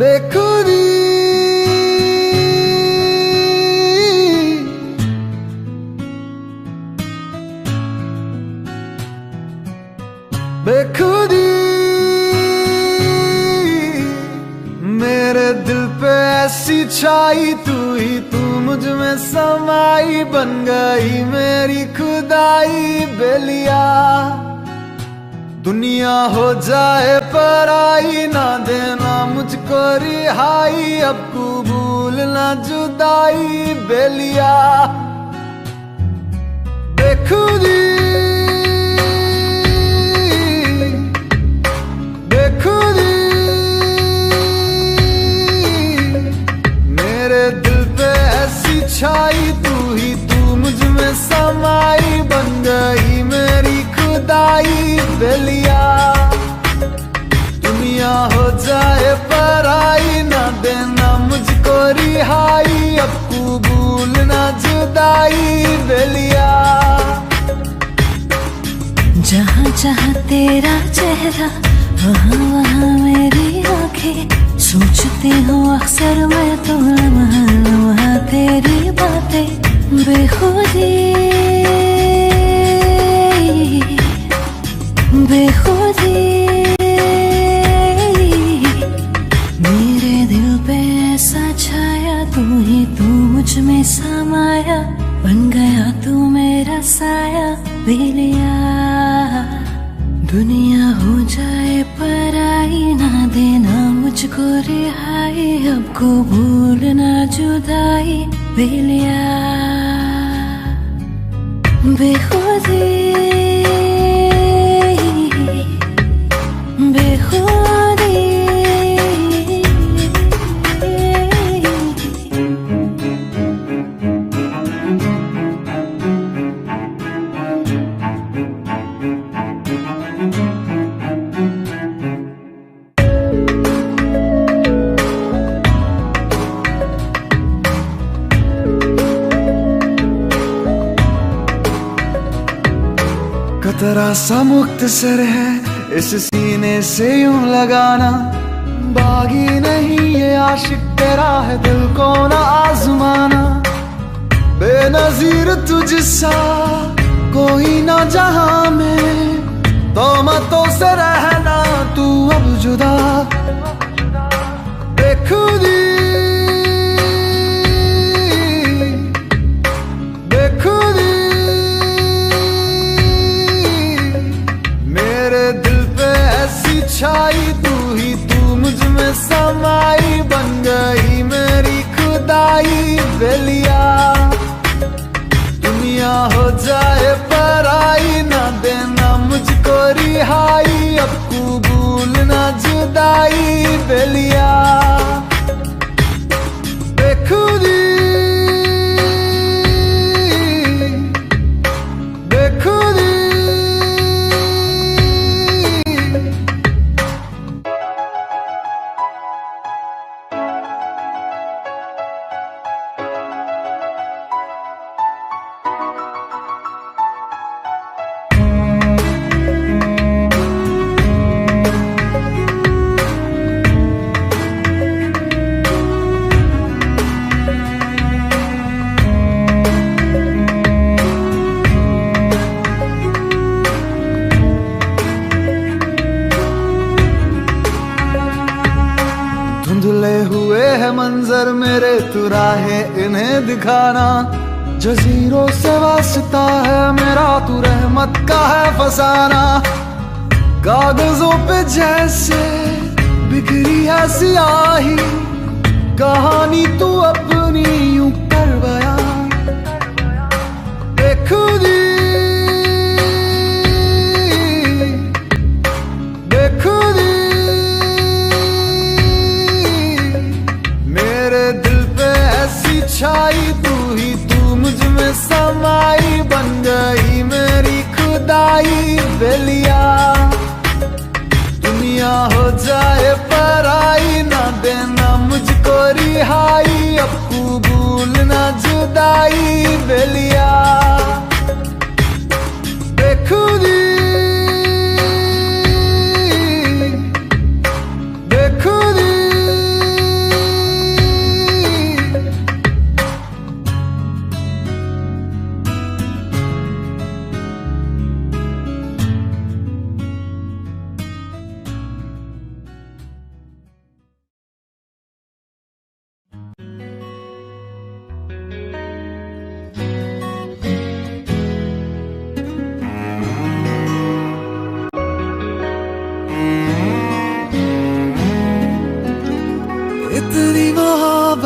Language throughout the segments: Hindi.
बेखुदी बेखुदी मेरे दिल पे ऐसी छाई तू ही तू मुझ में समाई बन गई मेरी खुदाई बेलिया। दुनिया हो जाए पराई ना देना मुझको रिहाई अब कबूल ना जुदाई बेलिया। बेखुदी बेखुदी मेरे दिल पे ऐसी छाई तू ही तू मुझ में समाई बन गई मेरी खुदाई बेलिया। दुनिया हो जाए पराई ना देना मुझको रिहाई अब कबूल ना जुदाई बेलिया। जहाँ जहाँ तेरा चेहरा वहाँ वहाँ मेरी आंखें सोचती हूँ अक्सर मैं तो वहाँ तेरी बातें बेखुदी बेखुदी मेरे दिल पे ऐसा छाया तू ही तू मुझ में समाया बन गया तू मेरा साया बेलिया। दुनिया हो जाए पराई ना देना मुझको रिहाई अब कबूल ना जुदाई बेलिया। बेखुदी बेखुदी कतरा सा मुख्तसर है इस सीने से यूं लगाना बागी नहीं ये आशिक तेरा है दिल को ना आजमाना। बेनजीर तुझसा कोई ना जहां में तोहमतों से रहना तू अब जुदा। बेखुदी बेखुदी मेरे दिल पे ऐसी छाई तू ही तू मुझ में समाई बन गई मेरी खुदाई बेलिया। दुनिया हो जाए पराई ना देना मुझको रिहाई अब कबूल ना जुदाई बेलिया। बेखुदी बेखुदी धुंधले हुए है मंजर मेरे तू राहें इन्हें दिखाना। जजीरों से वास्ता है मेरा तू रहमत का है फसाना। कागजों पे जैसे बिखरी है सियाही कहानी तू अपनी यूं कर बयां। बेखुदी बेखुदी मेरे दिल पे ऐसी छाई तू ही तू मुझ में समाई बन गई मेरी खुदाई बेलिया। दुनिया हो जाए पराई ना देना मुझको रिहाई अब कबूल ना जुदाई बेलिया। बेखुदी बेखुदी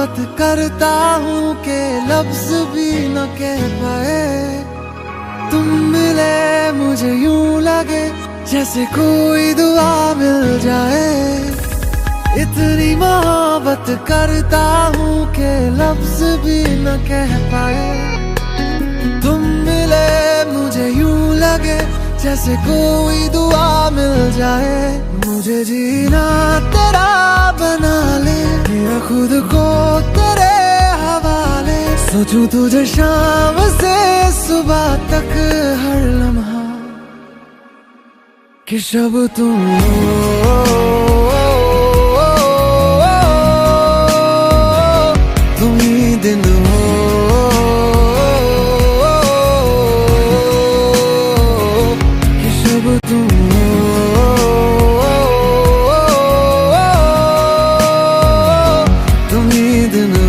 मोहब्बत करता हूँ के लफ्ज भी न कह पाए। तुम मिले मुझे यूं लगे जैसे कोई दुआ मिल जाए। इतनी मोहब्बत करता हूँ के लफ्ज भी न कह पाए। तुम मिले मुझे यूं लगे जैसे कोई दुआ मिल जाए। मुझे जीना तेरा बना ले, मेरा खुद को तेरे हवाले। सोचूं तुझे शाम से सुबह तक हर लम्हा कि शब तुम हो, तुम ही दिन हो। कि शब तुम हो, तुम ही दिन हो।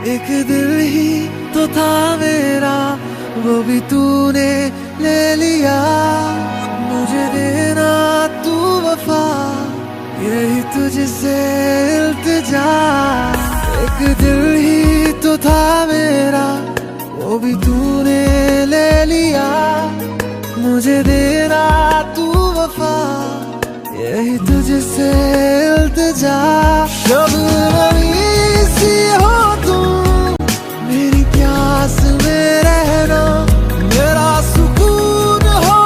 एक दिल ही तो था मेरा, वो भी तूने ले लिया। मुझे देना तू वफा, यही तुझसे इल्तिजा। एक दिल ही तो था मेरा, वो भी तूने ले लिया। मुझे देना तू वफा, यही तुझसे इल्तिजा। शब सी हो तुम, मेरी प्यास में रहना। मेरा सुकून हो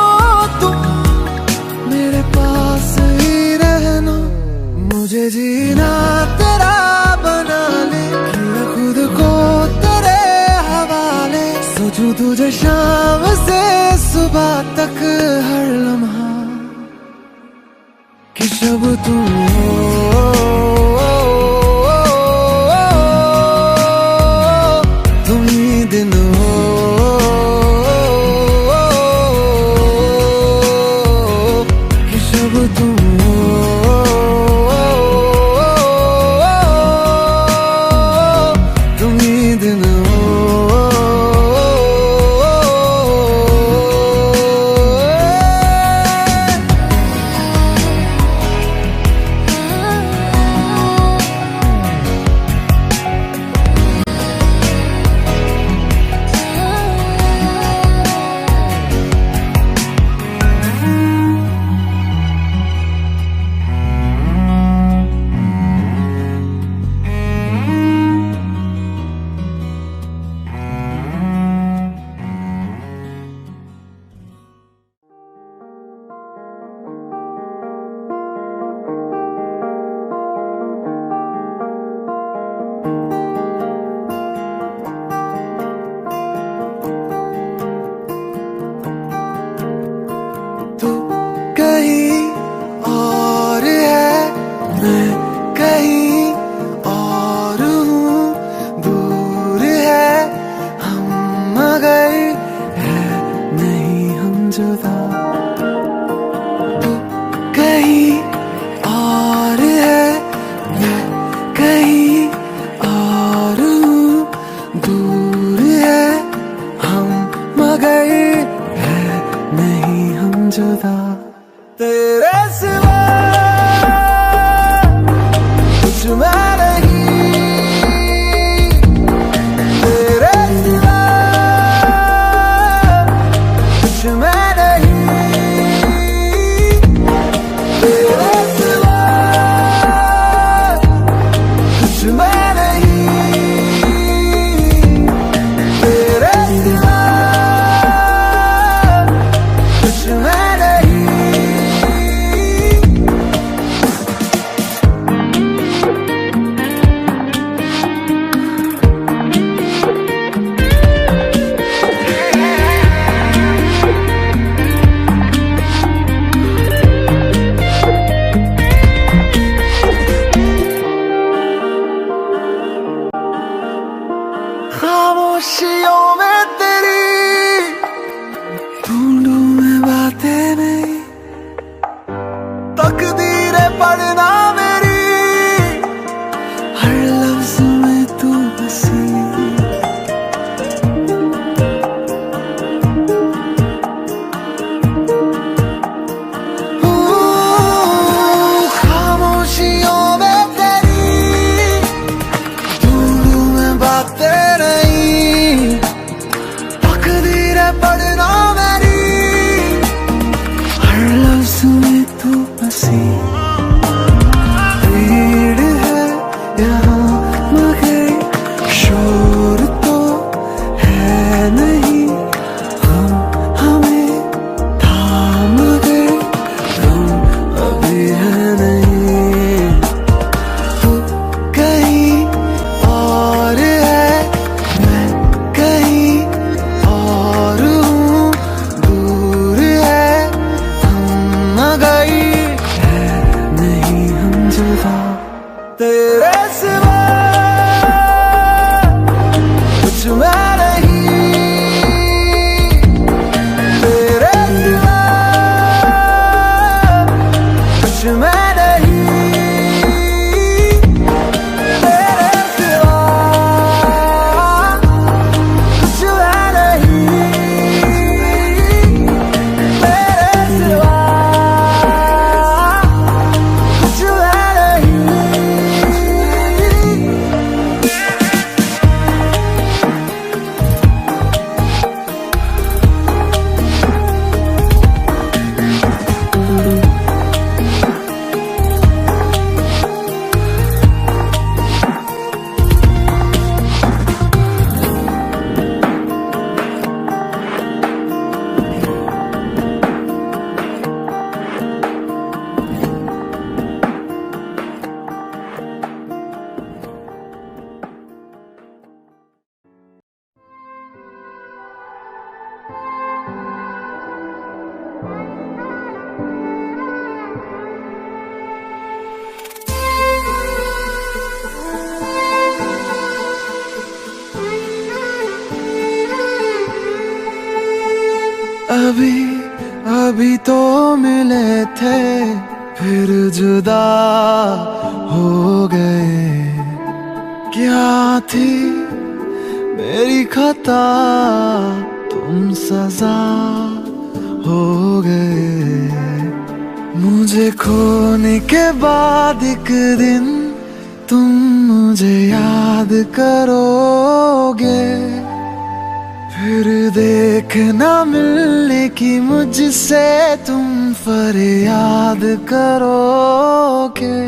तुम, मेरे पास ही रहना। मुझे जीना तेरा बना ले, किया खुद को तेरे हवाले। सोचूं तुझे शाम से सुबह तक हर लम्हा कि शब तुम हो, तुम ही दिन हो। कि शब तुम हो, तुम ही दिन हो। तू कहीं और है, मैं कहीं और हूँ। दूर है हम मगर है नहीं हम जुदा। तू कहीं और है, मैं कहीं और हूँ। दूर है हम मगर है नहीं हम जुदा। तेरे सिवा कुछ मैं नहीं, तेरे सिवा कुछ मैं नहीं। तेरे सिवा कुछ मैं नहीं, तेरे सिवा कुछ मैं नहीं। पढ़ना मेरी, हर लफ्ज में तू बसी। भीड़ है यहाँ मगर शोर तो है नहीं, हम हमें थाम गए, हम अभी है नहीं। तू कहीं और है, मैं कहीं और हूँ, दूर है हम न गई, है नहीं हम जुदा तेरे सिवा कुछ मैं नहीं, तेरे सिवा कुछ मैं नहीं, तेरे सिवा कुछ मैं नहीं, तेरे सिवा कुछ मैं नहीं। अभी अभी तो मिले थे फिर जुदा हो गए, क्या थी मेरी खता तुम सजा हो गए। मुझे खोने के बाद एक दिन तुम मुझे याद करोगे, फिर देखना मिलने की मुझसे तुम फरियाद करोगे।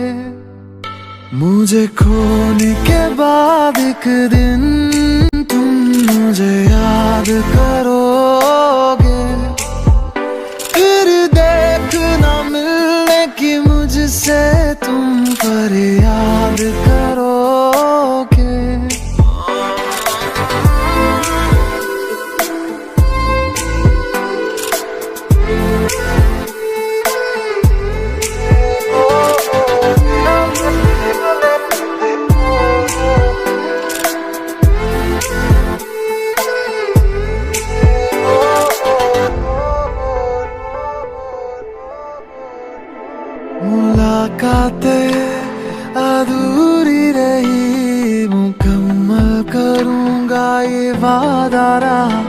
मुझे खोने के बाद एक दिन तुम मुझे याद करोगे, फिर देखना मिलने की मुझसे तुम फरियाद करोगे। मुलाकातें अधूरी रही, मुकम्मल करूंगा ये वादा रहा,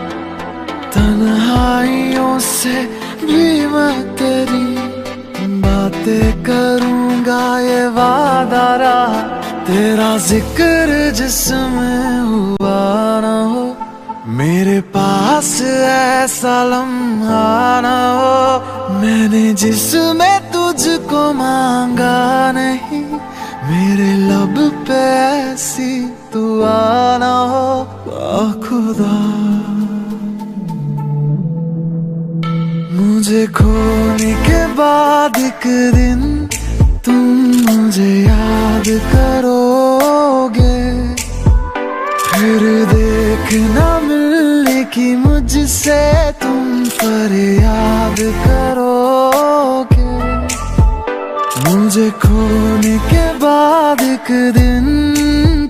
तन्हाइयों से भी मैं तेरी बातें करूंगा ये वादा रहा। तेरा जिक्र जिसमें हुआ ना हो, मेरे पास ऐसा लम्हा ना हो, मैंने जिसमें तुझको मांगा नहीं, मेरे लब पे ऐसी दुआ ना हो। आ खुदा मुझे खोने के बाद एक दिन तुम मुझे याद करोगे, फिर देखना मिलने की मुझसे तुम फरियाद करोगे। मुझे खोने के बाद एक दिन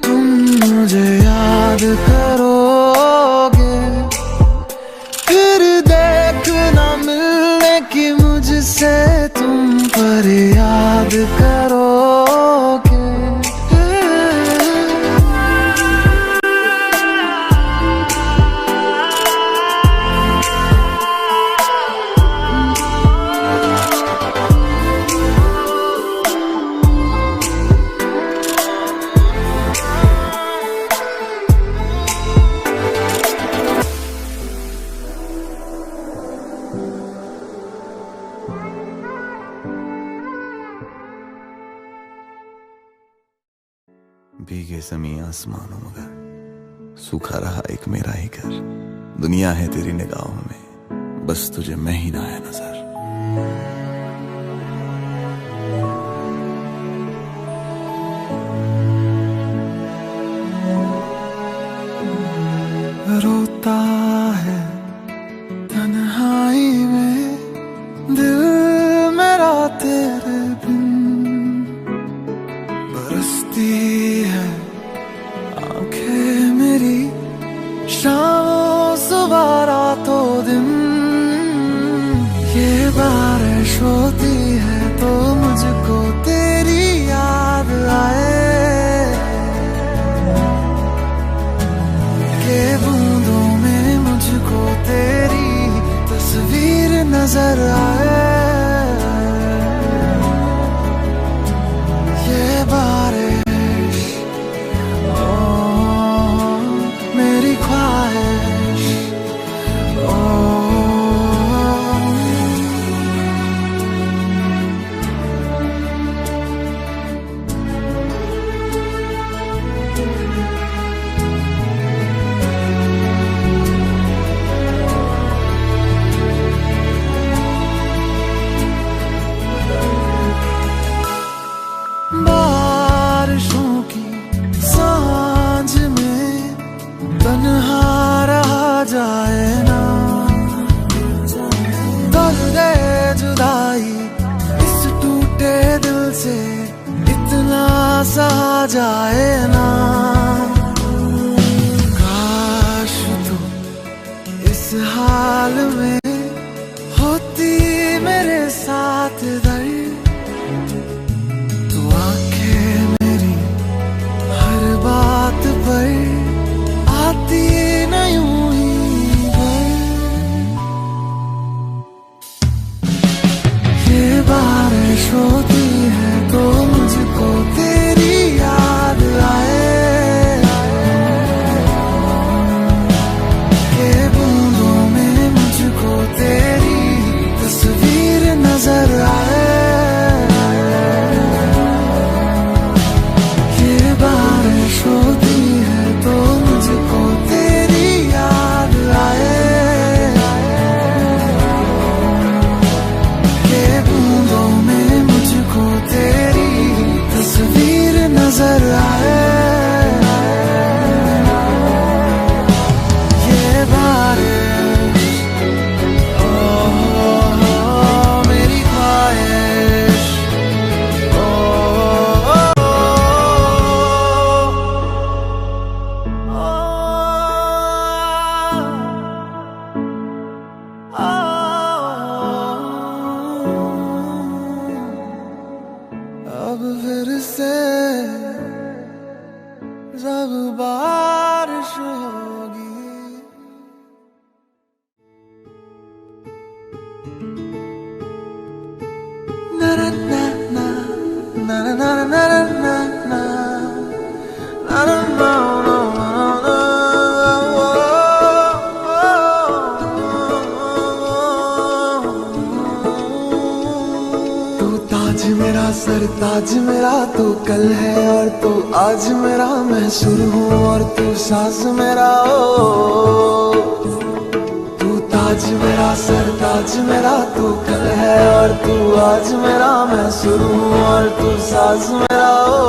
तुम मुझे याद करोगे, फिर देखना मिलने की मुझसे तुम फरियाद करोगे। भीगे ज़मीं आसमानों मगर सूखा रहा एक मेरा ही घर। दुनिया है तेरी निगाहों में, बस तुझे मैं ही ना आया नजर। रोता है तन्हाई में दिल मेरा तेरे बिन, बरसती है आंखें मेरी शामों सुबह रातों दिन। ये बारिश होती है तो मुझको तेरी याद आए, के बूंदों में मुझको तेरी तस्वीर नजर आए। ये बारिश ओ मेरी ख्वाहिश ओ। बारिशों की सांझ में तन्हा रहा जाए ना, दर्द जुदाई इस टूटे दिल से इतना सहा जाए ना। काश तू इस हाल में होती मेरे साथ दर्द, तू आंखें मेरी हर बात पर आती न यूं ही भर। ये बारिश होती है तो मुझको तेरी याद आए, के बूंदों में मुझको तेरी तस्वीर नजर आए। बारिश होती है तो मुझको तेरी याद आए, के बूंदों में मुझको तेरी तस्वीर नजर आए। ये बारिश ओ मेरी ख्वाहिश अब फिर से जब बारिश होगी। ना ना ना ना ना ना ना ना ना ना ना ना ना। ताज मेरा सरताज मेरा तू कल है और तू आज मेरा, मैं सुर हूँ और तू साज मेरा ओ। तू ताज मेरा सरताज मेरा तू कल है और तू आज मेरा, मैं सुर हूँ और तू साज मेरा ओ।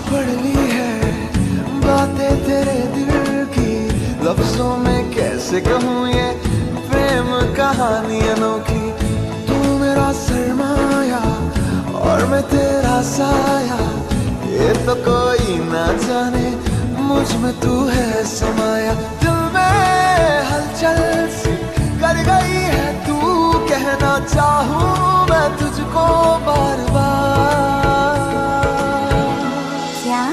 पढ़ ली है बातें तेरे दिल की, लफ्जों में कैसे कहूँ ये प्रेम कहानी अनोखी। तू मेरा सरमाया और मैं तेरा साया, ये तो कोई ना जाने मुझ में तू है समाया। दिल में हलचल सी कर गई है तू, कहना चाहूँ मैं तुझको बार बार। क्या?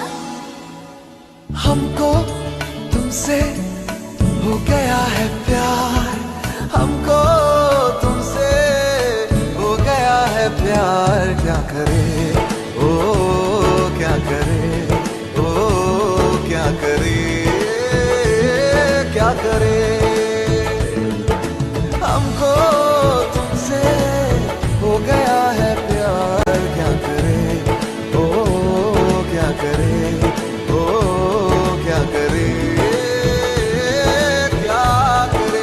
हमको तुमसे हो गया है प्यार, हमको तुमसे हो गया है प्यार। क्या करे ओ क्या करे ओ क्या करे क्या करे, हमको तुमसे हो गया है प्यार। क्या करे ओ क्या करे ओ क्या करे क्या करे।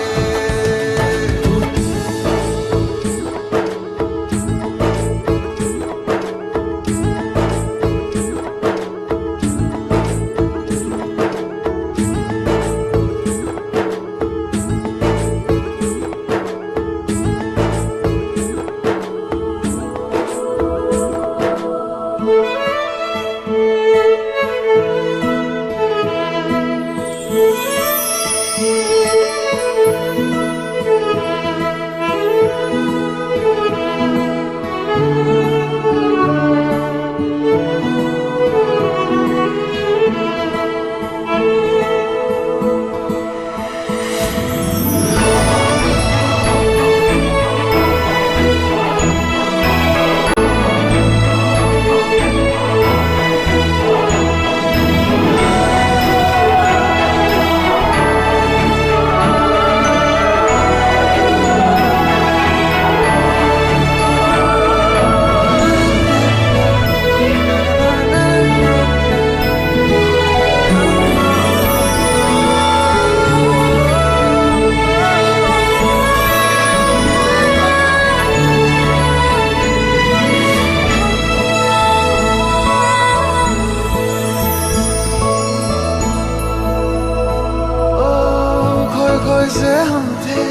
से हम थे,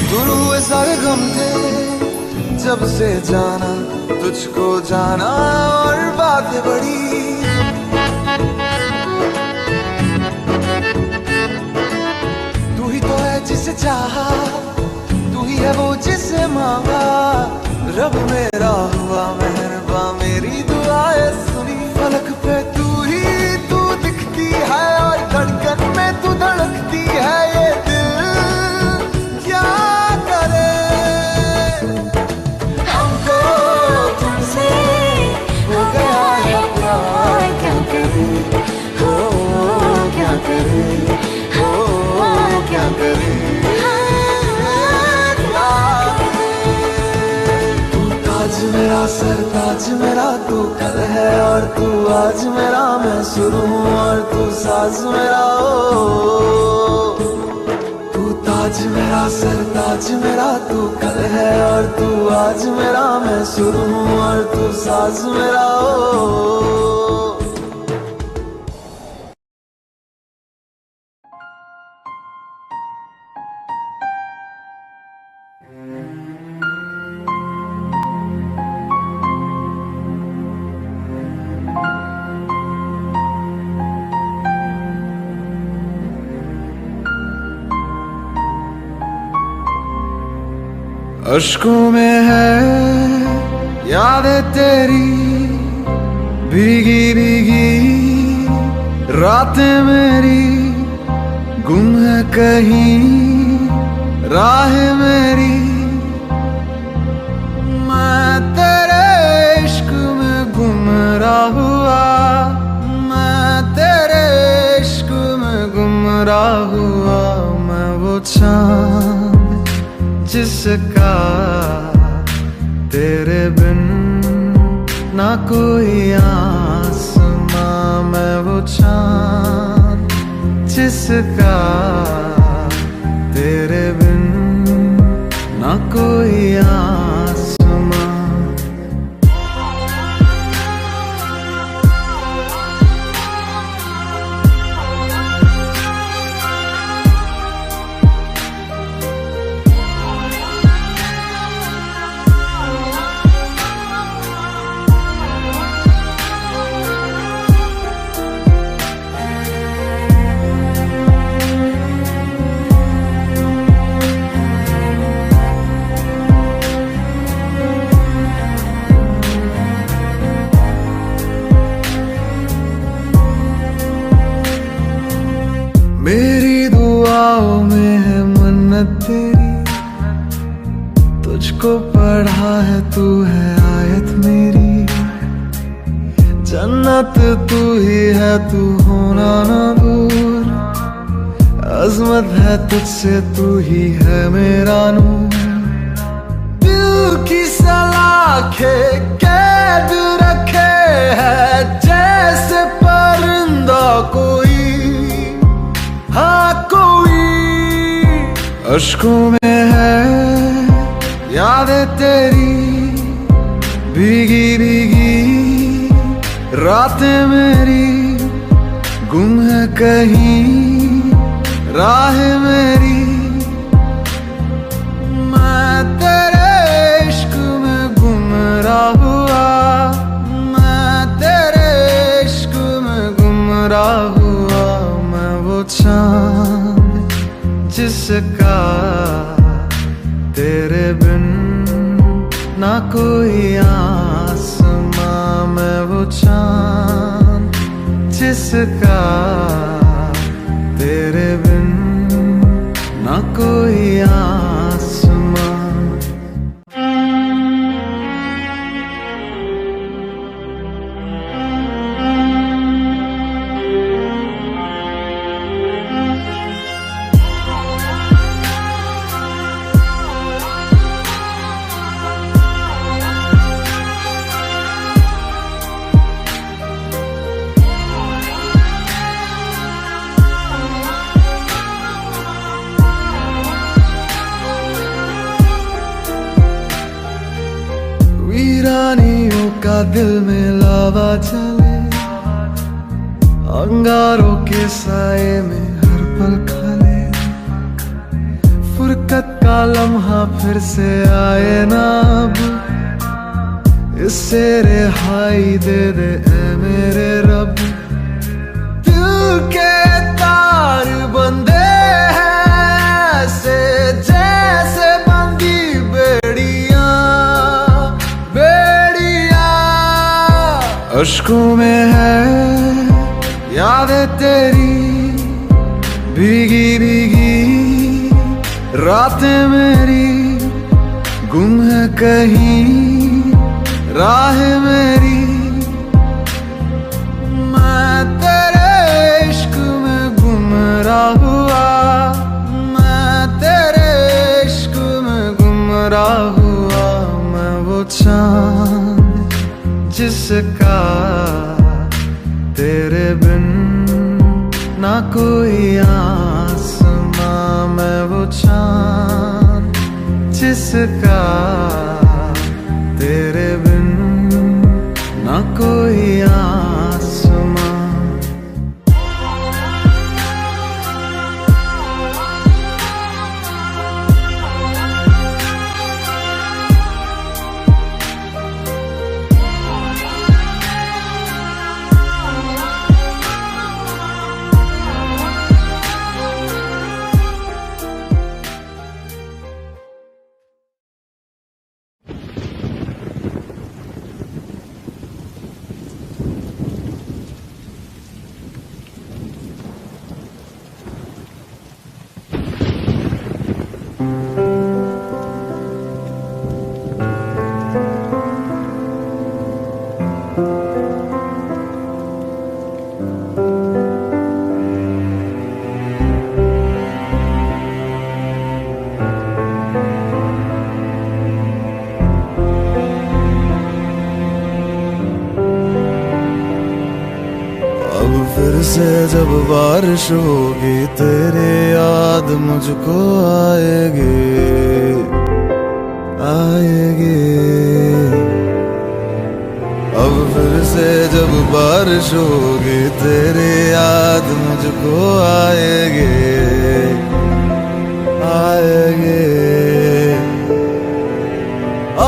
दूर हुए सारे गम थे, जब से जाना तुझको जाना और बातें बड़ी। तू ही तो है जिसे चाहा, तू ही है वो जिसे मांगा। रब मेरा हुआ मेहरबान, मेरी दुआएं सुनी। फलक पे तू दिखती है और धड़कन में तू धड़कती है। ये दिल क्या करे, हमको तुमसे हो गया है प्यार। क्या करे हो क्या करे हो क्या करे मेरा सरताज मेरा, तू कल है और तू आज मेरा। मैं सुर हूँ और तू साज मेरा। ओ तू ताज मेरा सरताज मेरा, तू कल है और तू आज मेरा। मैं सुर हूँ और तू साज मेरा। ओ अश्कों में है यादें तेरी, भीगी भीगी रातें मेरी। गुम है कहीं राह मेरी, मैं तेरे इश्क में गुमराह हुआ। मैं तेरे इश्क में गुमराह हुआ। मैं वो चाँद जिसका तेरे बिन ना कोई आसमां। मैं वो चाँद जिसका तेरे बिन ना कोई आसमां। को पढ़ा है तू है आयत मेरी, जन्नत तू ही है तू होना ना दूर, अजमत है तुझसे तू ही है मेरा नूर। दिल की सलाखे कैद रखे है जैसे परिंदा कोई, हाँ कोई। अश्कों में है यादें तेरी भीगी भीगी, रातें मेरी गुम है कहीं राह मेरी। मैं तेरे इश्क में गुमराह हुआ, मैं तेरे इश्क में गुमराह हुआ। मैं वो चांद जिसका तेरे बिन ना कोई आसमां, मैं वो चांद जिसका तेरे बिन ना कोई आसमां। वीरानियों का दिल में लावा चले, अंगारों के साए में हर पल खले। फुरकत का लम्हा फिर से आए ना अब, इससे रिहाई दे दे ऐ मेरे रब। दिल के तार बंधे हैं ऐसे जैसे बंदी बेड़ियां, अश्कों में है यादें तेरी भीगी भीगी, रातें मेरी गुम है कहीं राह मेरी। मैं तेरे इश्क में गुमराह हुआ, मैं तेरे इश्क में गुमराह हुआ। मैं वो चांद जिसका तेरे बिन ना कोई आसमां, मैं वो चांद जिसका तेरे बिन ना कोई आसमां। फिर से जब बारिश होगी तेरे याद मुझको आएगी आएगी। अब फिर से जब बारिश होगी तेरे याद मुझको आएगी आएगी।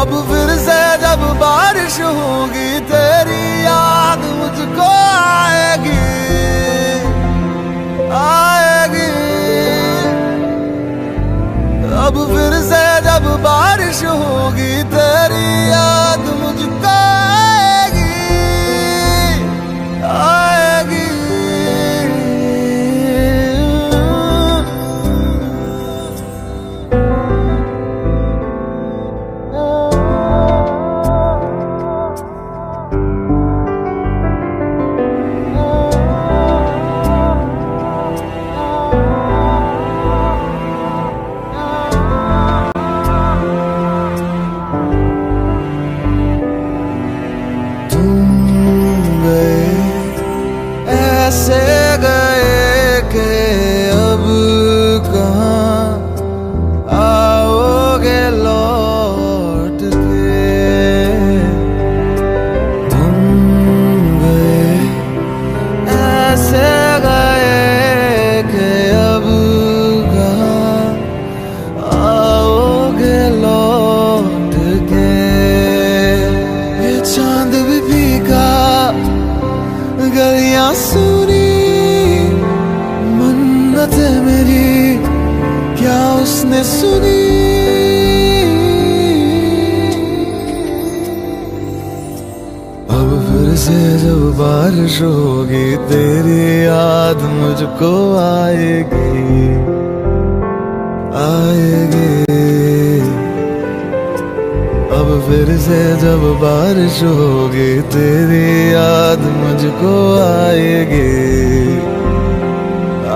अब फिर से जब बारिश होगी तेरी याद मुझको आएगी आएगी। अब फिर से जब बारिश होगी तेरी याद मुझको आएगी आएगी। उसने सुनी। अब फिर से जब बारिश होगी तेरी याद मुझको आएगी आएगी। अब फिर से जब बारिश होगी तेरी याद मुझको आएगी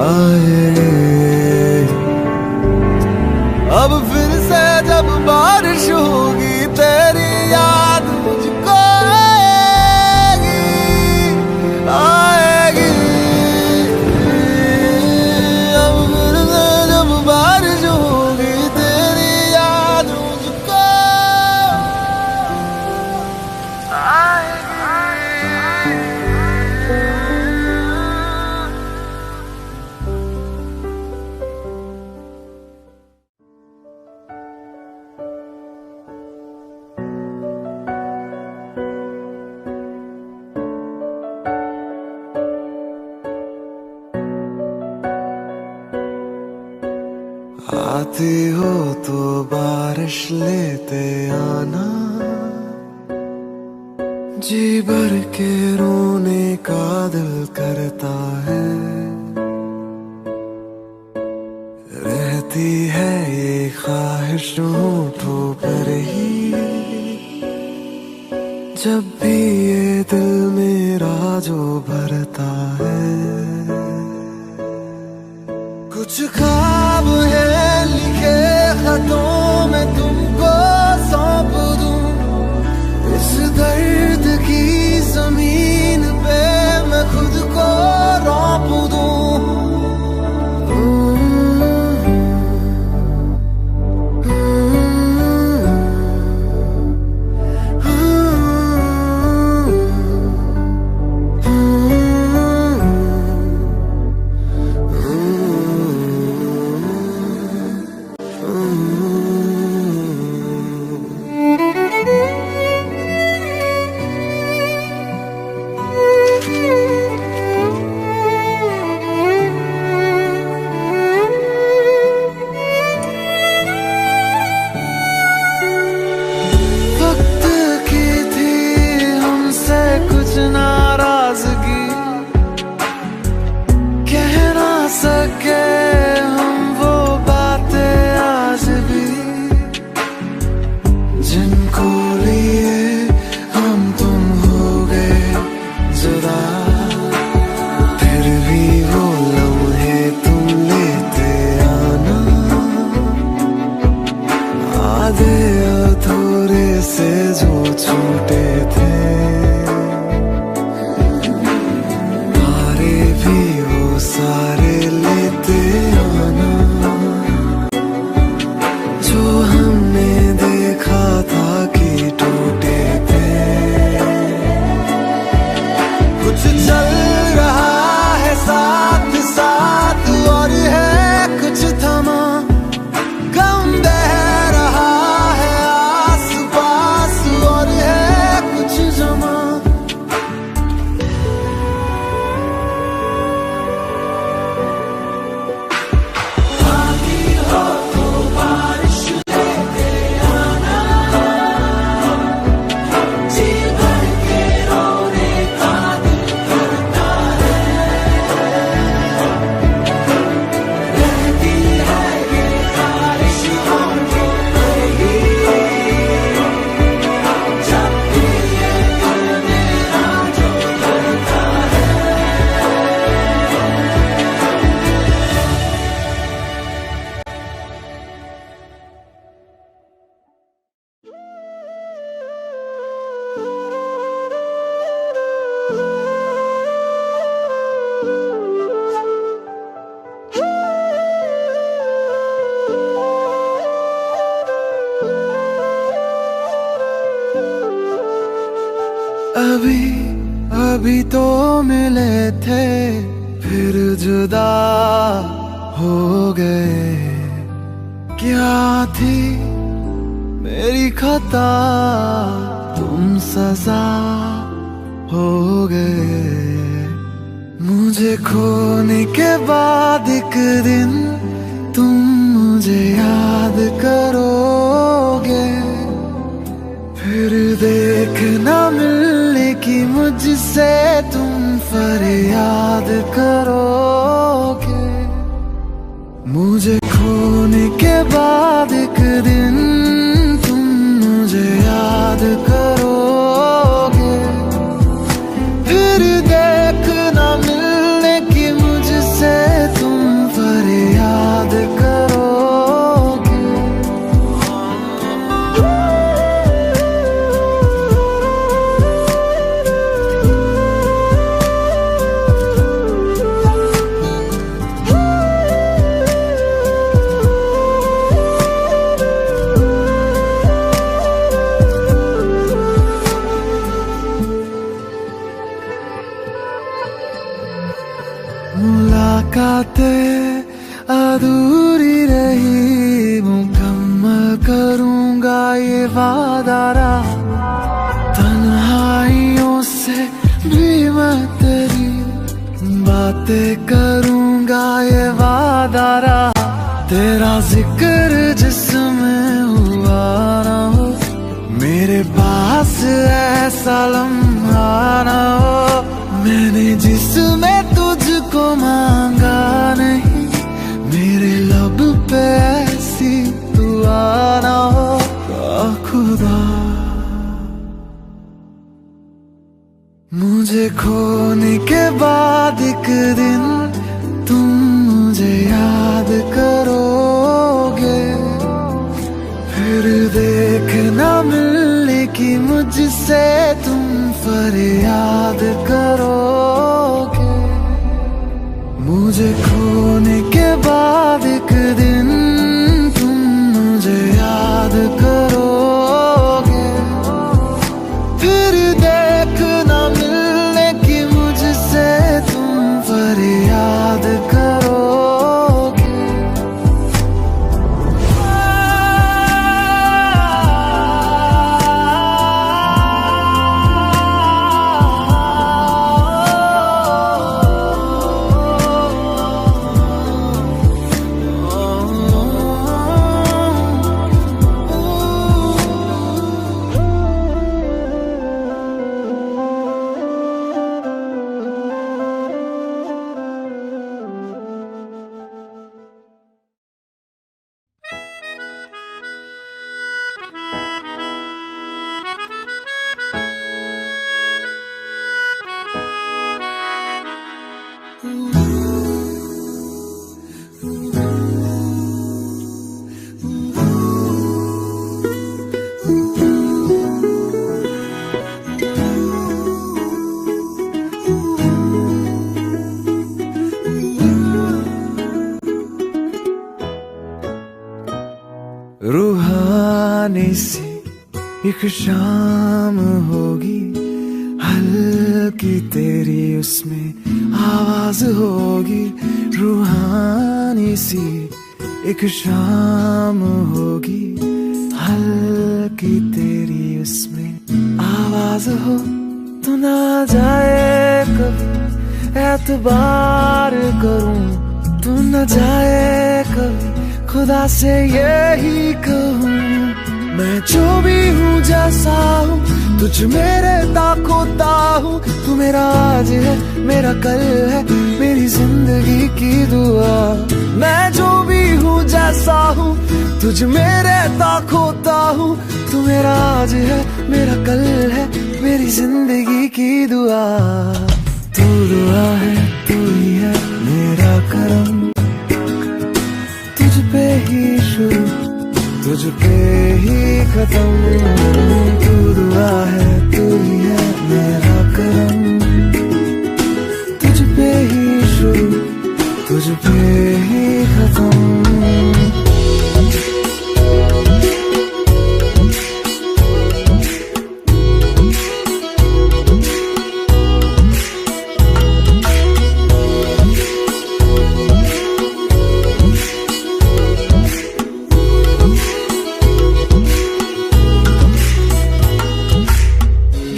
आएगी। अब फिर से जब बारिश होगी तेरी याद मुझको आएगी आएगी। अब फिर से जब बारिश होगी तेरी याद मुझको आती हो तो बारिश लेते आना, जी भर के रोने का दिल करता है। रहती है ये ख्वाहिश होठों पर ही, जब भी ये दिल मेरा जो भरता है। कुछ ख्वाब है लिखे खतों में तुमको सौंप दूं, इस दर्द की जमीन पे मैं खुद को रौंप दूं। अभी अभी तो मिले थे फिर जुदा हो गए, क्या थी मेरी खता तुम सजा हो गए। मुझे खोने के बाद एक दिन तुम मुझे याद करोगे, फिर देखना मिलने की मुझसे तुम फरियाद करोगे। मुझे खोने के बाद एक दिन तुम मुझे याद करोगे, फिर देखना मिलने की मुझसे तुम फरियाद करोगे। मुलाकातें अधूरी रही, मुकम्मल करूंगा ये वादा रहा। तन्हाइयों से भी मैं तेरी बातें करूंगा ये वादा रहा। तेरा जिक्र जिसमें हुआ ना हो, मेरे पास ऐसा लम्हा ना हो। मैंने जिसमें तुझको मांगा नहीं, मेरे लब पे ऐसी दुआ ना हो। खुदा मुझे खोने के बाद एक दिन तुम मुझे याद करोगे, फिर देखना मिलने की मुझसे तुम फरियाद करोगे। मुझे खोने के बाद एक दिन तुम मुझे याद करोगे, फिर देखना मिलने की मुझसे तुम फरियाद करोगे। रूहानी सी एक शाम होगी, हल्की तेरी उसमें आवाज होगी। रूहानी सी एक शाम होगी, हल्की तेरी उसमें आवाज हो। तो ना जाए कभी एतबार करूं, तू न जाए कभी खुदा से यही कहूँ। मैं जो भी हूँ जैसा हूँ, तुझ मेरे ताकोता हूँ। तू मेरा आज है, मेरा कल है, मेरी जिंदगी की दुआ। मैं जो भी हूँ जैसा हूँ, तुझ मेरे ताकोता हूँ। तू मेरा आज है, मेरा कल है, मेरी जिंदगी की दुआ। तू दुआ है, तू ही है मेरा करम। तुझ पे ही शुरू, तुझ पे ही खत्म। तू दुआ है, तू ही है मेरा करम। तुझ पे ही शुरू, तुझ पे ही खत्म।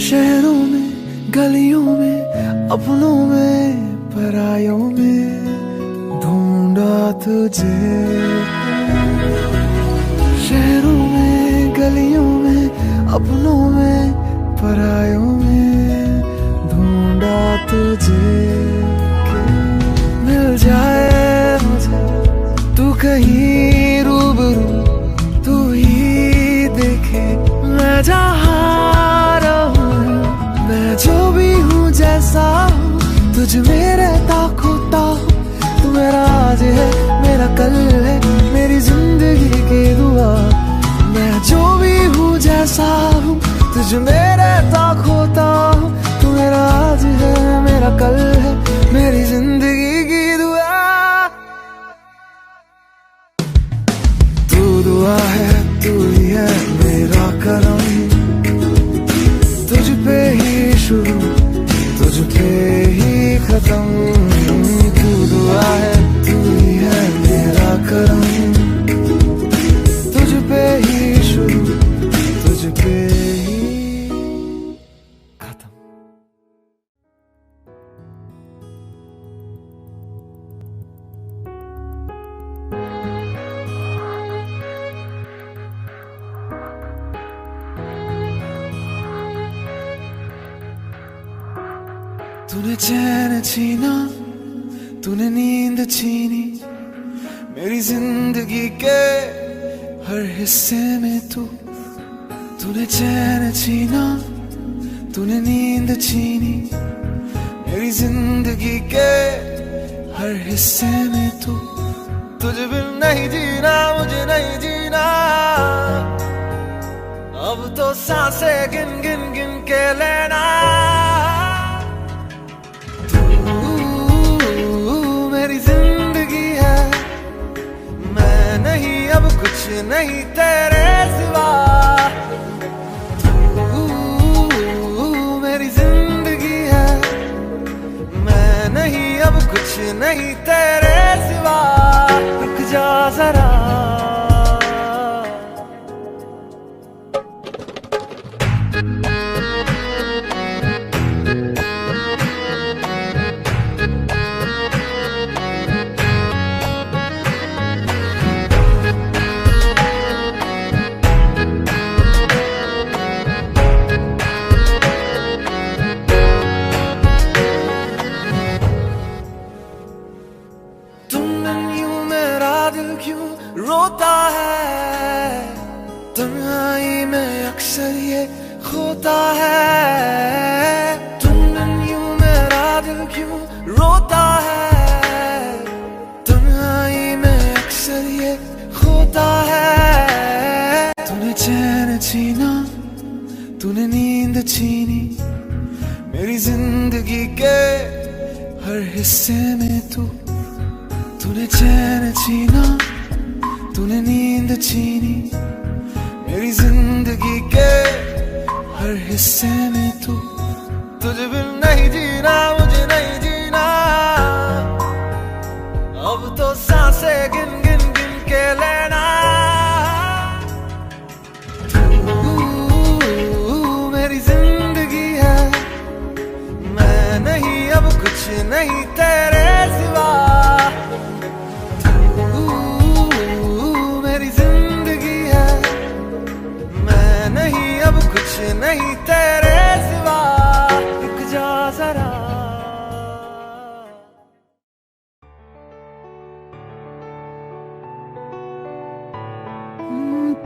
शहरों में, गलियों में, अपनों में, परायों में ढूंढा तुझे। अपनों में परायों में ढूंढा तुझे कि मिल जाए मुझे तू कहीं रूबरू, तू ही देखे मैं जहाँ रहूं, मैं जो भी हूँ जैसा हूँ, तुझ में रहता खोता हूँ। तू मेरा आज है मेरा कल है, मेरी जिंदगी की दुआ। मैं जो भी हूँ जैसा हूँ, तुझ में रहता खोता हूँ। तू मेरा आज है मेरा कल है, मेरी जिंदगी की दुआ। तू दुआ है, तू ही है मेरा करम, तुझ पे ही शुरू, तुझ पे ही खत्म। तू दुआ है, तू ही है मेरा करम, तुझ पे ही शुरू, तुझ पे ही खत्म। तूने चैन छीना, तूने नींद छीनी, मेरी जिंदगी के हर हिस्से में तूने चैन छीना, तूने नींद छीनी, मेरी जिंदगी के हर हिस्से में तुझे बिन नहीं जीना, मुझे नहीं जीना। अब तो सांसें गिन गिन गिन के लेना। मेरी जिंदगी है, मैं नहीं अब कुछ नहीं तेरे सिवा। तू मेरी जिंदगी है, मैं नहीं अब कुछ नहीं तेरे सिवा। रुक जा जरा, रोता है तन्हाई में अक्सर ये खोता है। तुम यूं मेरा दिल क्यों रोता है, तन्हाई में अक्सर ये खोता है। तूने चैन छीना, तूने नींद छीनी, मेरी जिंदगी के हर हिस्से में तूने चैन छीना, तूने नींद छीनी, मेरी जिंदगी के हर हिस्से में तुझे बिन नहीं जीना, मुझे नहीं जीना। अब तो सांसें गिन गिन गिन के लेना। तू मेरी जिंदगी है, मैं नहीं अब कुछ नहीं तेरे सिवा। कुछ नहीं तेरे सिवा। रुक जा जरा,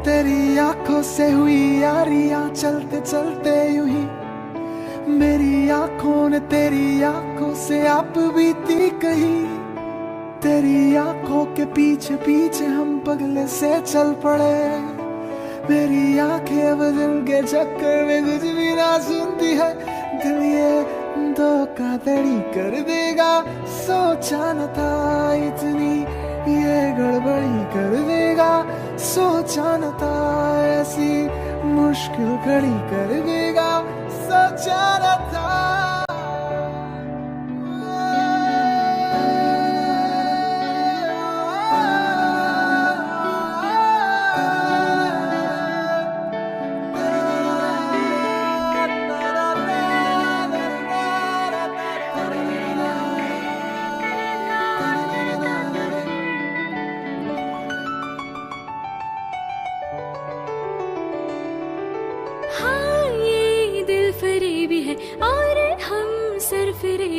तेरी आंखों से हुई यारियां चलते चलते यूं ही। मेरी आंखों ने तेरी आंखों से आप बीती कही। तेरी आंखों के पीछे पीछे हम पगले से चल पड़े। मेरी आंखें अब दिल के चक्कर में कुछ भी ना सुनती है। दिल ये धोखाधड़ी कर देगा, सोचा न था इतनी ये गड़बड़ी कर देगा। सोचा न था ऐसी मुश्किल घड़ी कर देगा, सोचा न था।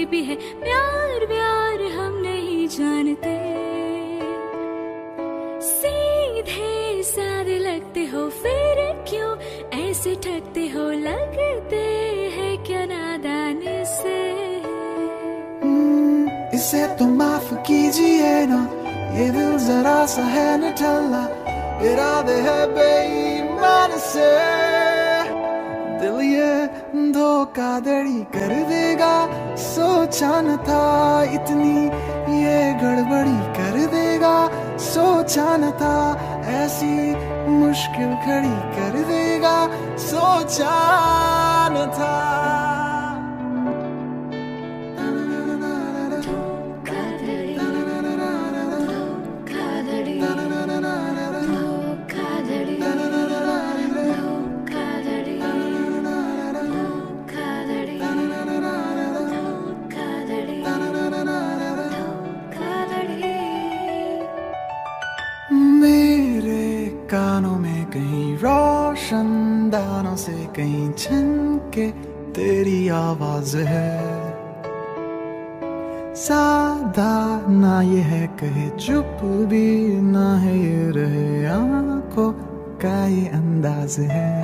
भी है प्यार व्यार हम नहीं जानते। सीधे साधे लगते हो फिर क्यों ऐसे ठगते हो, लगते हैं क्या नादान से। इसे तो माफ कीजिए ना, ये दिल जरा सा है निठल्ला, इरादे है बेईमान से। दिल ये धोखाधड़ी कर देगा, सोचा न था इतनी ये गड़बड़ी कर देगा, सोचा न था ऐसी मुश्किल खड़ी कर देगा, सोचा न था। कानों में कहीं रोशन दानों से कहीं छनके तेरी आवाज है। सादा ना ये है कहे चुप भी ना है ये रहे आंखों का ये अंदाज है।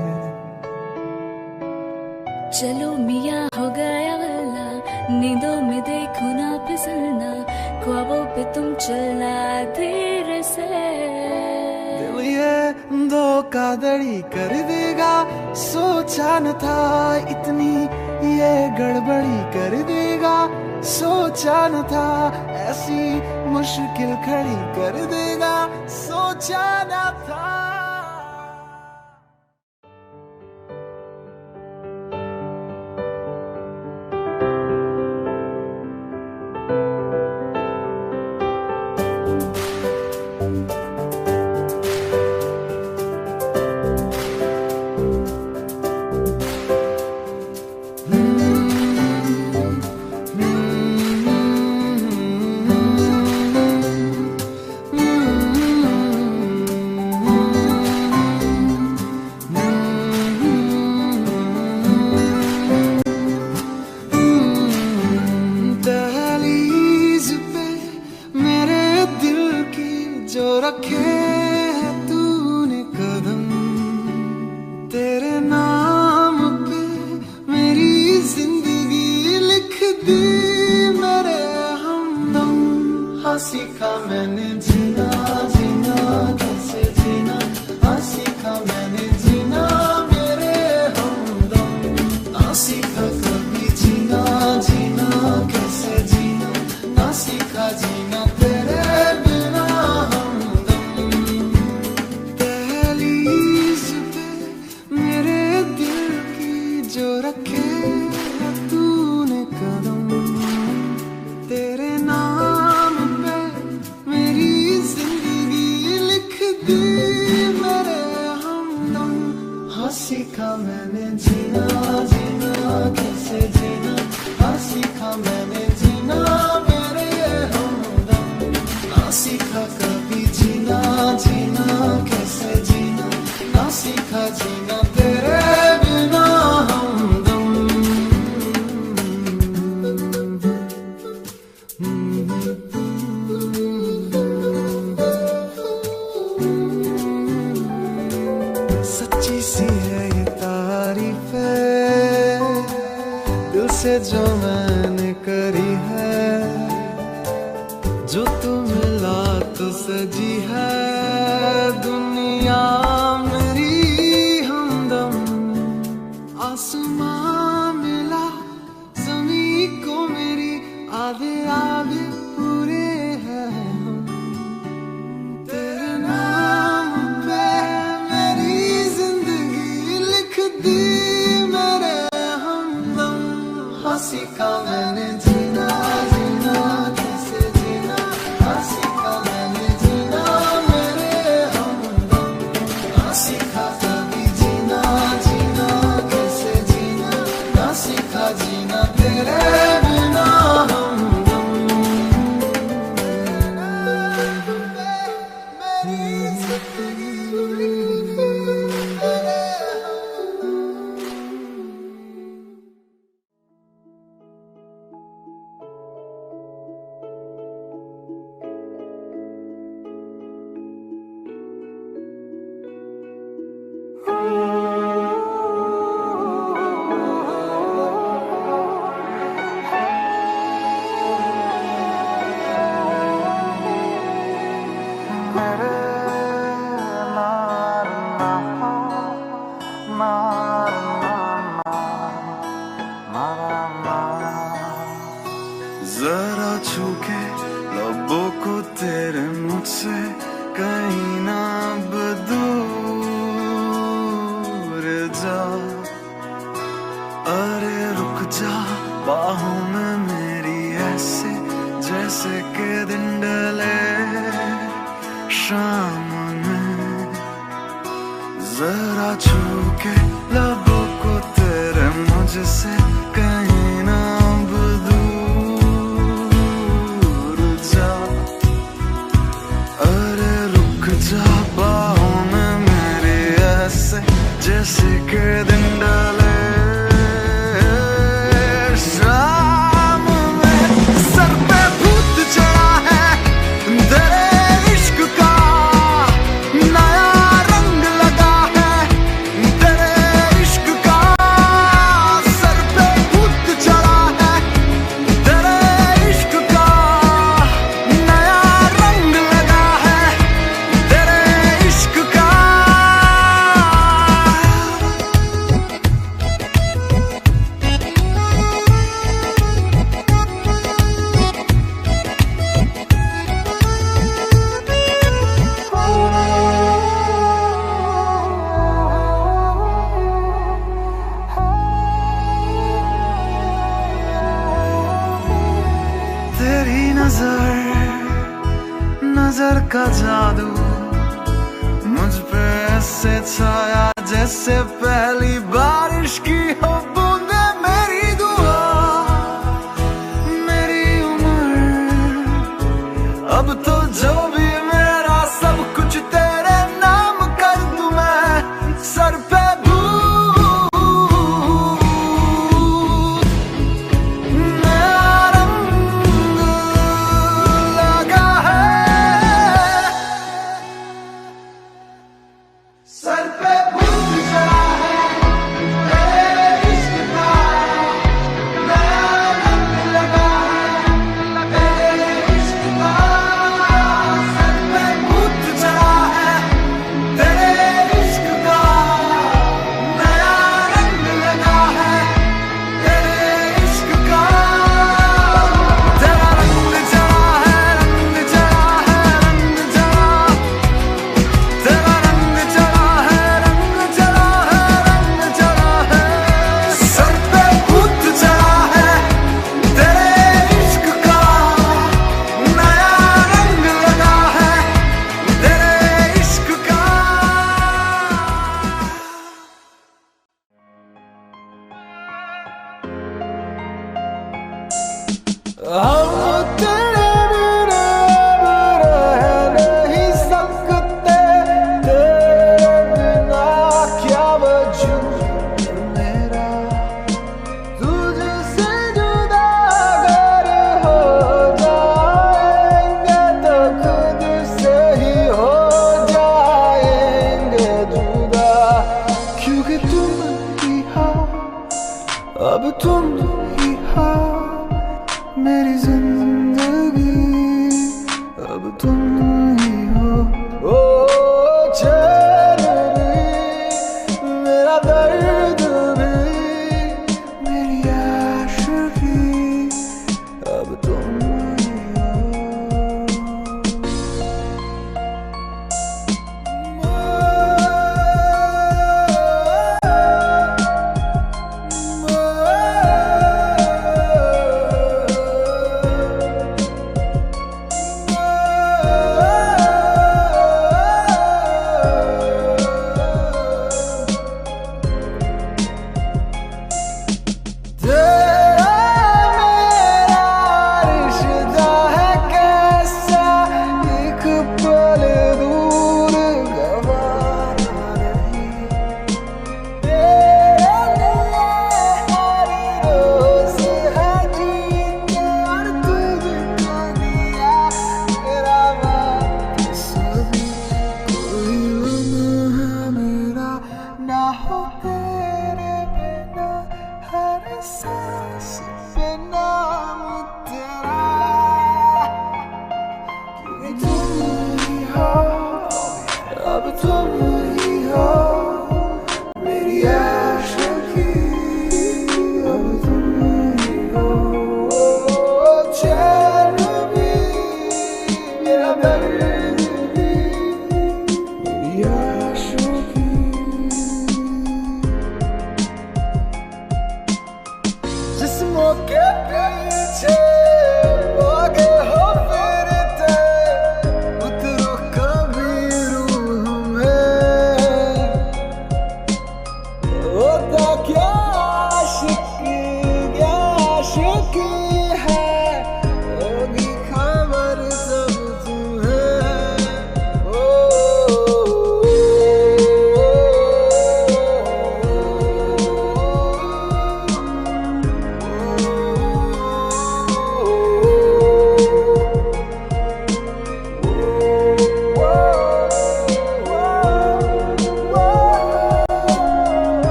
चलो मियाँ हो गया वल्ला, नींदों में देखो ना फिसलना, ख्वाबों पे तुम चलना धीरे से। ये धोखाधड़ी कर देगा, सोचा न था इतनी ये गड़बड़ी कर देगा, सोचा न था ऐसी मुश्किल खड़ी कर देगा, सोचा न था। रखे है तूने कदम, तेरे नाम पे मेरी जिंदगी लिख दी मेरे हमदम। हाँ सीखा मैंने जीना जीना कैसे जीना, हाँ सीखा मैंने जीना मेरे हमदम। ना सीखा कभी जीना जीना कैसे जीना, ना सीखा जीना तेरे बिना हमदम। दहलीज पे मेरे दिल की जो रखे है तूने कदम, तेरे नाम पे मेरी जिंदगी लिख दी मेरे हमदम। हाँ सीखा मैंने जीना जीना कैसे जीना, हाँ सीखा मैंने जीना मेरे हमदम। ना सीखा कभी जीना जीना कैसे जीना, ना सीखा जीना तेरे बिना हमदम। सच्ची सी है ये तारीफ है, दिल से जो मैंने करी है, जो तू मिला तो सजी है दुनिया मेरी हमदम। आसमां मिला ज़मीं को मेरी, आधे आधे पूरे हैं हम। तेरे नाम पे मेरी जिंदगी लिख दी मेरे हमदम। हाँ सीखा मैंने जीना जीना कैसे जीना, हाँ सीखा मैंने जीना मेरे हमदम। हाँ सीखा कभी जीना जीना कैसे जीना, जरा छू के लबों को तेरे मुझसे कहीं ना अब दूर जा। अरे रुक जा बाहों में मेरी ऐसे जैसे के दिन ढले शाम में। जरा छू के लबों को तेरे मुझसे कहीं ना अब दूर जा। अरे रुक जा बाहों में मेरे ऐसे जैसे के दिन डाले शाम में। सर पे भूत चढ़ा है तेरे इश्क का, नया रंग लगा है तेरे इश्क का। सर पे भूत चढ़ा है तेरे इश्क का, नया रंग लगा है तेरे इश्क का। तेरी नजर का जादू मुझ पे ऐसे छाया जैसे पहली बारिश की हो बूंदे। मेरी दुआ मेरी उम्र अब तो जो भी मेरा सब कुछ तेरे नाम कर दूं मैं। सर पे भूत नया रंग लगा है। सर पे भूत चढ़ा है तेरे इश्क का, नया रंग लगा है तेरे इश्क का। सर पे भूत चढ़ा है तेरे इश्क का, नया रंग लगा है तेरे इश्क का। तेरा रंग चढ़ा है, रंग चढ़ा है, रंग चढ़ा। तेरा रंग चढ़ा है, रंग चढ़ा है, रंग चढ़ा है। सर पे भूत चढ़ा है तेरे इश्क का, नया रंग लगा है तेरे इश्क का। हम तेरे बिना रह नहीं सकते, तेरे बिना क्या वजूद मेरा। तुझसे जुदा अगर हो जाएंगे तो खुद से ही हो जाएंगे जुदा। क्योंकि तुम ही हो, अब तुम ही हो मेरी जिंदगी, अब तुम ही हो। ओ चैन भी मेरा दर्द भी मेरी आशिकी, अब तुम ही हो।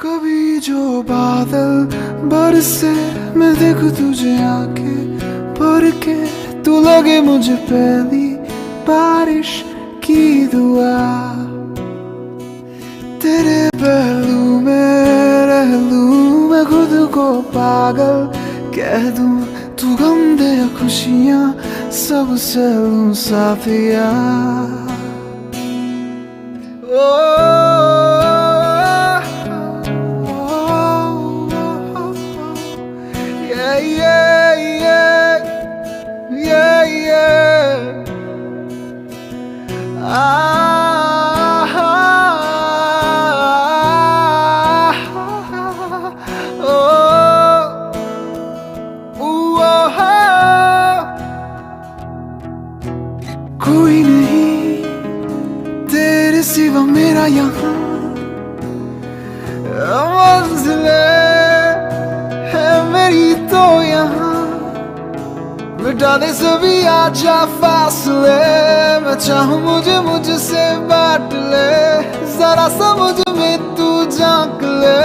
कभी जो बादल बरसे मैं देखूं तुझे आंखें भर के, तू लगे मुझे पहली बारिश की दुआ। तेरे पहलू में रह लूं मैं खुद को पागल कह दूं, तू गम दे खुशियां सब से लूं साथिया। कोई नहीं तेरे सिवा मेरा यहाँ, मंजिले है मेरी तो यहाँ। मिटा दे सभी आजा फासले, मैं चाहूँ मुझे मुझसे बांट ले, जरा समझ में तू झांक ले,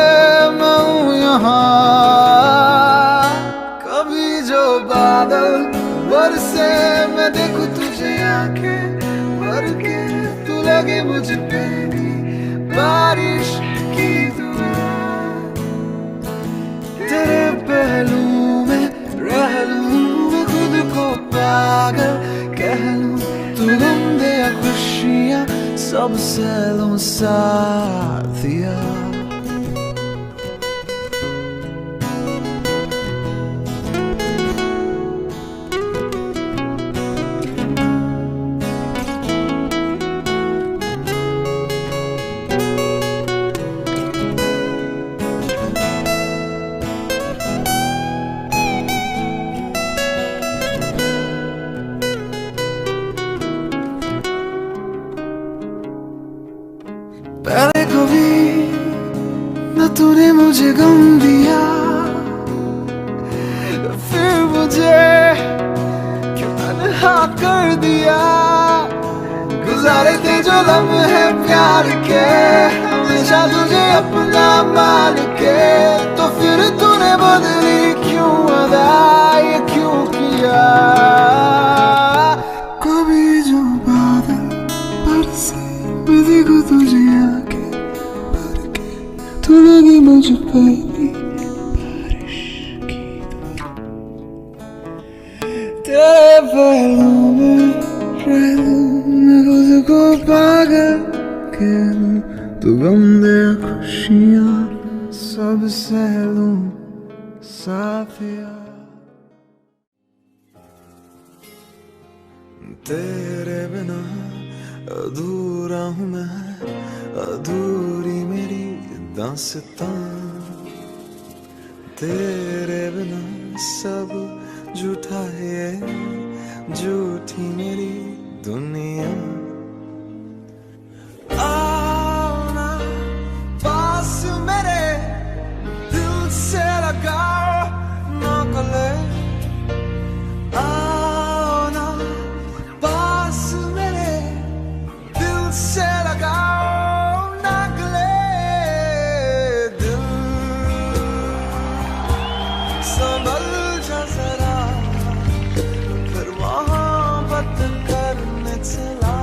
मैं हूँ यहाँ। कभी जो बादल बरसे मैं देखूं तुझे आंखें भर के, तू लगे मुझे पहली बारिश की दुआ। तेरे पहलू में रह लूं मैं खुद को पागल कह लूं, तू गम दे खुशियां सब से लूं साथिया। पहले कभी न तूने मुझे गम दिया, फिर मुझे क्यों तन्हा कर दिया। गुजारे थे जो लम्हे प्यार के, हमेशा तुझे अपना मान के, तो फिर तूने बदली क्यों अदा, ये क्यों किया। कभी जो बादल बरसे मैं देखूं तुझे आंखें भर के, तू लगी मुझे पहली बारिश की दुआ। तेरे पहलू में रह लूं मैं खुद को पागल कह लूं, तू गम दे खुशियां सब सह लूं साथिया। तेरे बिना अधूरा हूँ मैं, अधूरी मेरी दास्तां। तेरे बिना सब झूठा है, झूठी मेरी दुनिया। आओ ना पास मेरे, दिल से लगाओ ना गले। से लगाओ ना गले, दिल संभल जा जरा, फिर मोहब्बत करने चला।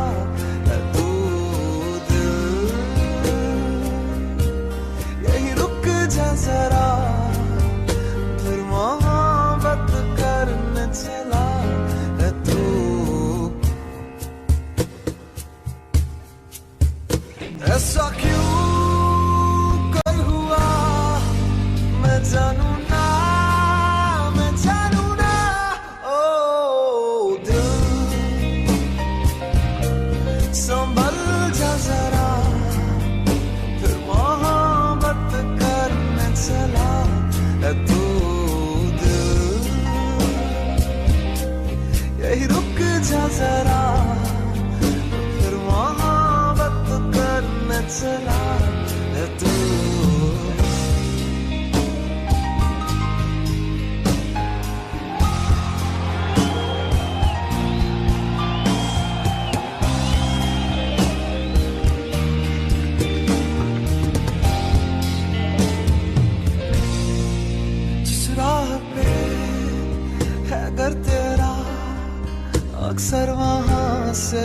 अक्सर वहां से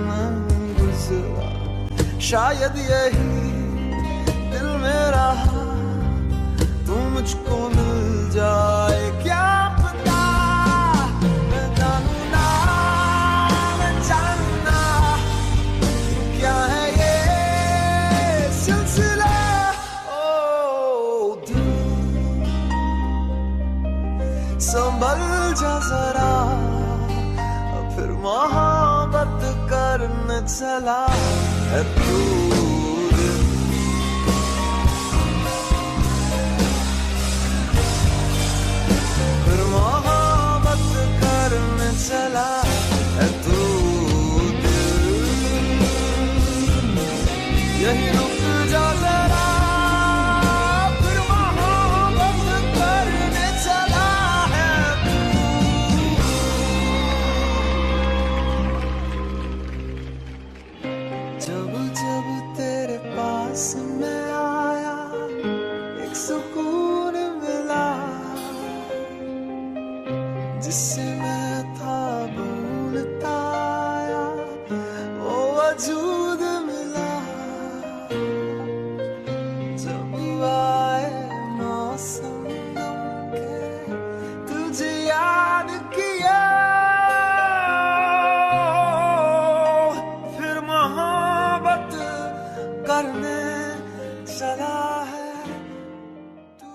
मैं गुजरा, शायद यही दिल मेरा तू मुझको मिल जाए, क्या पता मैं जानू ना, मैं जानू ना क्या है ये सिलसिला। ओ दिल संभल जा जरा, फिर मोहब्बत करने चला है तू। फिर मोहब्बत करने चला है तू, यही रुक जा जरा, फिर मोहब्बत करने चला है तू। जब जब तेरे पास मैं आया, एक सुकून मिला, जिससे मैं था भूलता आया, वो वजूद मिला। जब आए मौसम गम के, तुझे याद किया, फिर मोहब्बत करने चला है तू।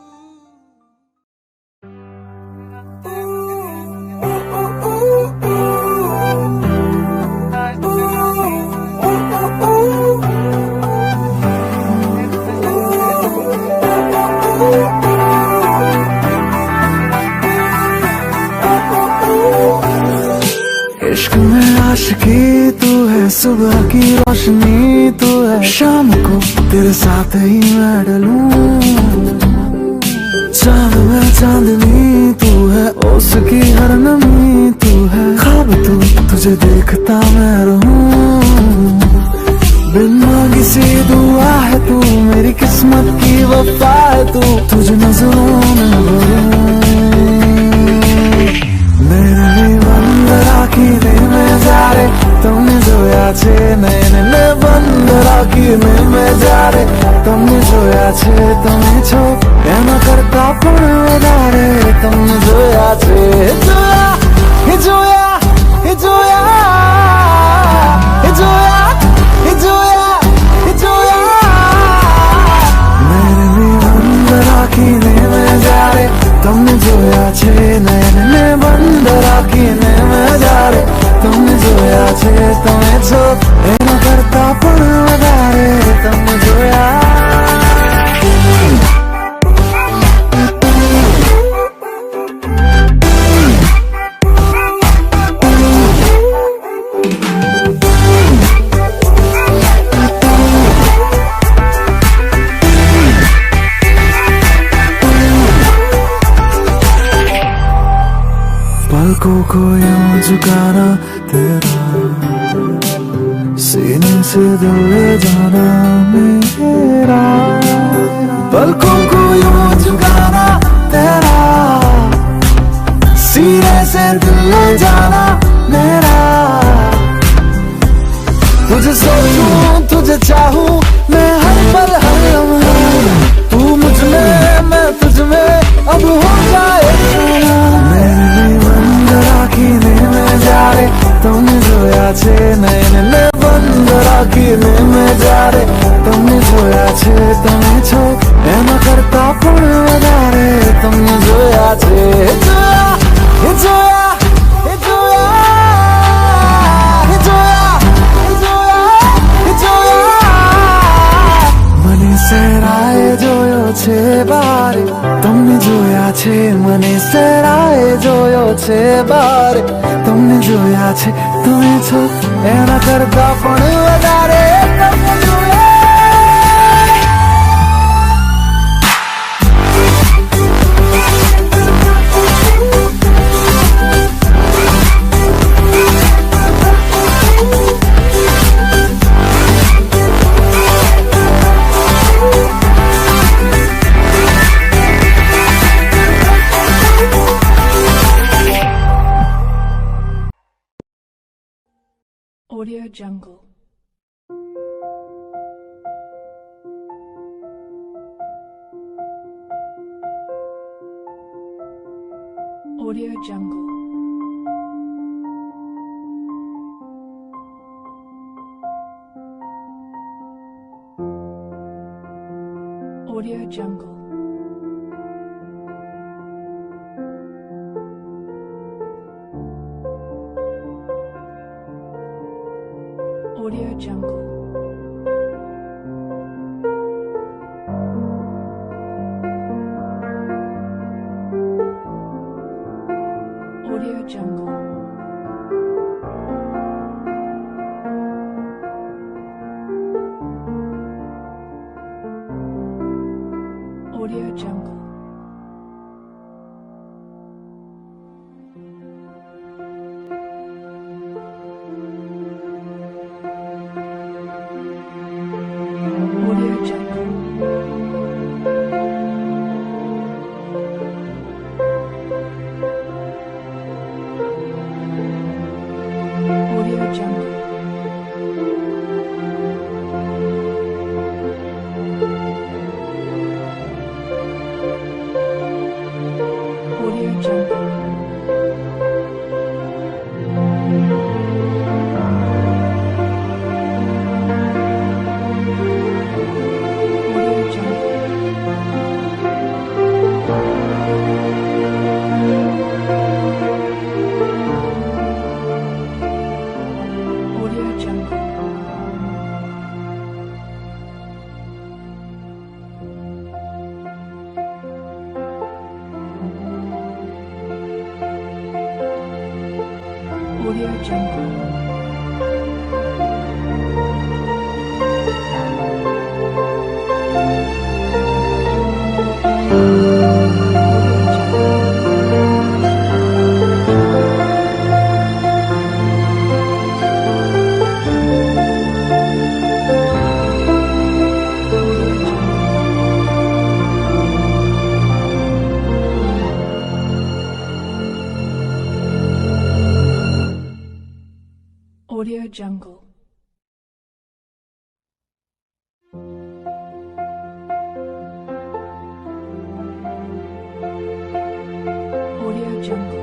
इश्क में आशिकी तू है, सुबह की रोशनी तू है, शाम को तेरे साथ ही मैं डलूं। चांद में चांदनी तू है, उसकी हर नमी तू है, ख्वाब तू तुझे देखता मैं रहूं। बिन मांगी सी दुआ है तू, मेरी किस्मत की वफा है तू, तुझे नजरों में भरूं। जारे तुमने जोया छे नैने बंद राखीने में जारे, तुमने जोया छे તમે છો એના કરતા પણ વધારે, તમને જોયા છે જોયા હે જોયા હે જોયા હે જોયા હે જોયા હે જોયા, मैंने बंद राखीने में जारे, तुमने जोया छे नैने बंद राखीने में जारे, तुमने जोया छे તમે છો એના કરતા પણ વધારે, તમને જોયા। पलकों को यूं झुकाना तेरा, सीने से दिल ले जाना मेरा। पलकों को यूं झुकाना तेरा, सीने से दिल ले जाना मेरा। तुझे सोचूं तुझे चाहूं मैं हर पल हर लम्हा, तू मुझ में मैं तुझ में अब हो जाए खाना। मैंने बंद राखीने में जारे, तुमने जोया छे नैने बंद राखीने में जारे, तुमने जोया छे તમે છો એના કરતા પણ વધારે, તમને જોયા છે જોયા હે જોયા હે જોયા હે જોયા હે જોયા હે જોયા, મને સેરાએ જોયો છે બારે, તમને જોયા છે મને સેરાએ જોયો છે બારે, તમને જોયા છે તમે છો એના કરતા પણ વધારે, તમને જોયા। Audio Jungle. Audio Jungle. Audio Jungle. Audio Jungle. Audio Jungle. Audio Jungle. Audio Jungle. Audio Jungle. Audio Jungle. Audio Jungle. Audio Jungle. Audio Jungle. Audio Jungle.